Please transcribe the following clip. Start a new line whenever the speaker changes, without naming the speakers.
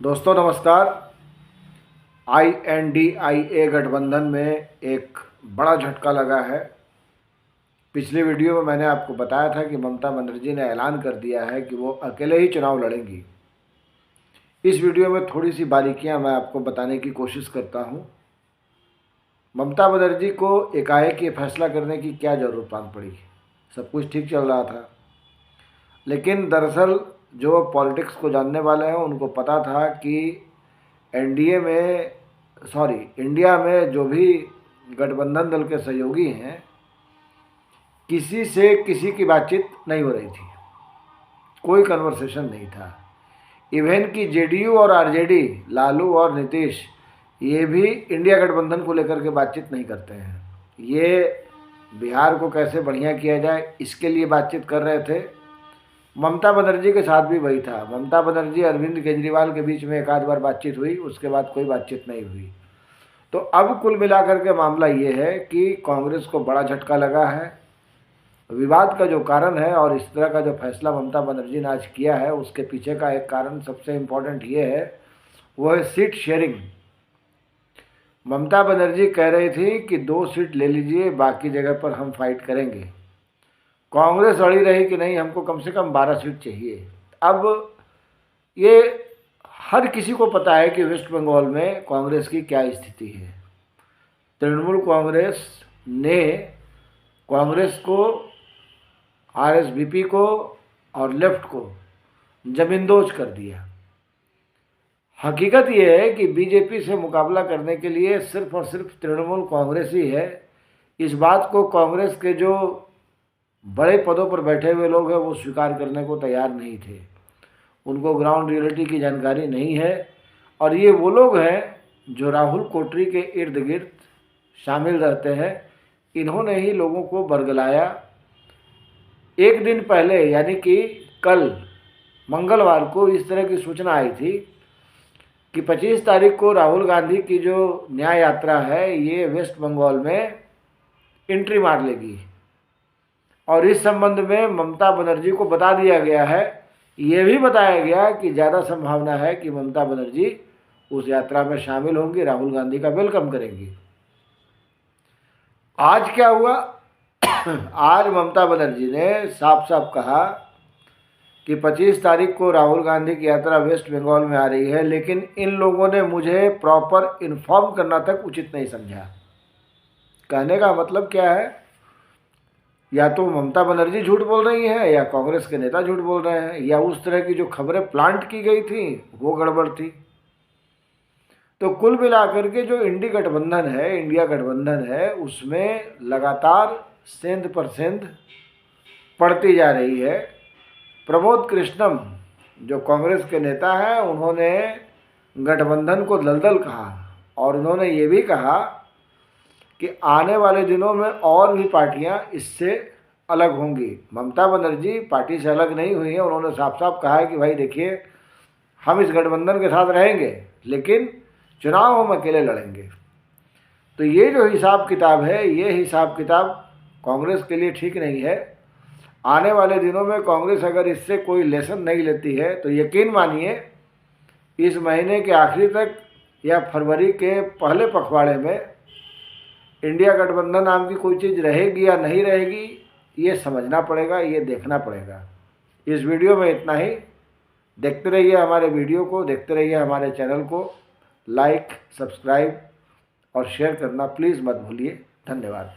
दोस्तों नमस्कार। INDIA गठबंधन में एक बड़ा झटका लगा है। पिछली वीडियो में मैंने आपको बताया था कि ममता बनर्जी ने ऐलान कर दिया है कि वो अकेले ही चुनाव लड़ेंगी। इस वीडियो में थोड़ी सी बारीकियां मैं आपको बताने की कोशिश करता हूं। ममता बनर्जी को एकाएक ये फैसला करने की क्या ज़रूरत पड़ी? सब कुछ ठीक चल रहा था, लेकिन दरअसल जो पॉलिटिक्स को जानने वाले हैं उनको पता था कि इंडिया में जो भी गठबंधन दल के सहयोगी हैं, किसी से किसी की बातचीत नहीं हो रही थी, कोई कन्वर्सेशन नहीं था। इवन कि जेडीयू और आरजेडी, लालू और नीतीश, ये भी इंडिया गठबंधन को लेकर के बातचीत नहीं करते हैं। ये बिहार को कैसे बढ़िया किया जाए इसके लिए बातचीत कर रहे थे। ममता बनर्जी के साथ भी वही था। ममता बनर्जी अरविंद केजरीवाल के बीच में एक आध बार बातचीत हुई, उसके बाद कोई बातचीत नहीं हुई। तो अब कुल मिलाकर के मामला ये है कि कांग्रेस को बड़ा झटका लगा है। विवाद का जो कारण है और इस तरह का जो फैसला ममता बनर्जी ने आज किया है, उसके पीछे का एक कारण सबसे इम्पोर्टेंट ये है, वो है सीट शेयरिंग। ममता बनर्जी कह रही थी कि 2 सीट ले लीजिए, बाकी जगह पर हम फाइट करेंगे। कांग्रेस अड़ी रही कि नहीं, हमको कम से कम 12 सीट चाहिए। अब ये हर किसी को पता है कि वेस्ट बंगाल में कांग्रेस की क्या स्थिति है। तृणमूल कांग्रेस ने कांग्रेस को, आरएसवीपी को और लेफ्ट को जमींदोज कर दिया। हकीकत यह है कि बीजेपी से मुकाबला करने के लिए सिर्फ और सिर्फ तृणमूल कांग्रेस ही है। इस बात को कांग्रेस के जो बड़े पदों पर बैठे हुए लोग हैं वो स्वीकार करने को तैयार नहीं थे। उनको ग्राउंड रियलिटी की जानकारी नहीं है। और ये वो लोग हैं जो राहुल कोटरी के इर्द गिर्द शामिल रहते हैं। इन्होंने ही लोगों को बरगलाया। एक दिन पहले यानी कि कल मंगलवार को इस तरह की सूचना आई थी कि 25 तारीख को राहुल गांधी की जो न्याय यात्रा है ये वेस्ट बंगाल में एंट्री मार लेगी। और इस संबंध में ममता बनर्जी को बता दिया गया है। ये भी बताया गया कि ज़्यादा संभावना है कि ममता बनर्जी उस यात्रा में शामिल होंगी, राहुल गांधी का वेलकम करेंगी। आज क्या हुआ? आज ममता बनर्जी ने साफ साफ कहा कि 25 तारीख को राहुल गांधी की यात्रा वेस्ट बंगाल में आ रही है, लेकिन इन लोगों ने मुझे प्रॉपर इन्फॉर्म करना तक उचित नहीं समझा। कहने का मतलब क्या है? या तो ममता बनर्जी झूठ बोल रही है, या कांग्रेस के नेता झूठ बोल रहे हैं, या उस तरह की जो खबरें प्लांट की गई थी वो गड़बड़ थी। तो कुल मिलाकर के जो इंडिया गठबंधन है उसमें लगातार सेंध पर सेंध पड़ती जा रही है। प्रमोद कृष्णम जो कांग्रेस के नेता हैं, उन्होंने गठबंधन को दलदल कहा और उन्होंने ये भी कहा कि आने वाले दिनों में और भी पार्टियां इससे अलग होंगी। ममता बनर्जी पार्टी से अलग नहीं हुई है। उन्होंने साफ साफ कहा है कि भाई देखिए, हम इस गठबंधन के साथ रहेंगे, लेकिन चुनाव हम अकेले लड़ेंगे। तो ये जो हिसाब किताब है, ये हिसाब किताब कांग्रेस के लिए ठीक नहीं है। आने वाले दिनों में कांग्रेस अगर इससे कोई लेसन नहीं लेती है तो यकीन मानिए इस महीने के आखिरी तक या फरवरी के पहले पखवाड़े में इंडिया गठबंधन नाम की कोई चीज़ रहेगी या नहीं रहेगी, ये समझना पड़ेगा, ये देखना पड़ेगा। इस वीडियो में इतना ही। देखते रहिए हमारे वीडियो को, देखते रहिए हमारे चैनल को। लाइक, सब्सक्राइब और शेयर करना प्लीज़ मत भूलिए। धन्यवाद।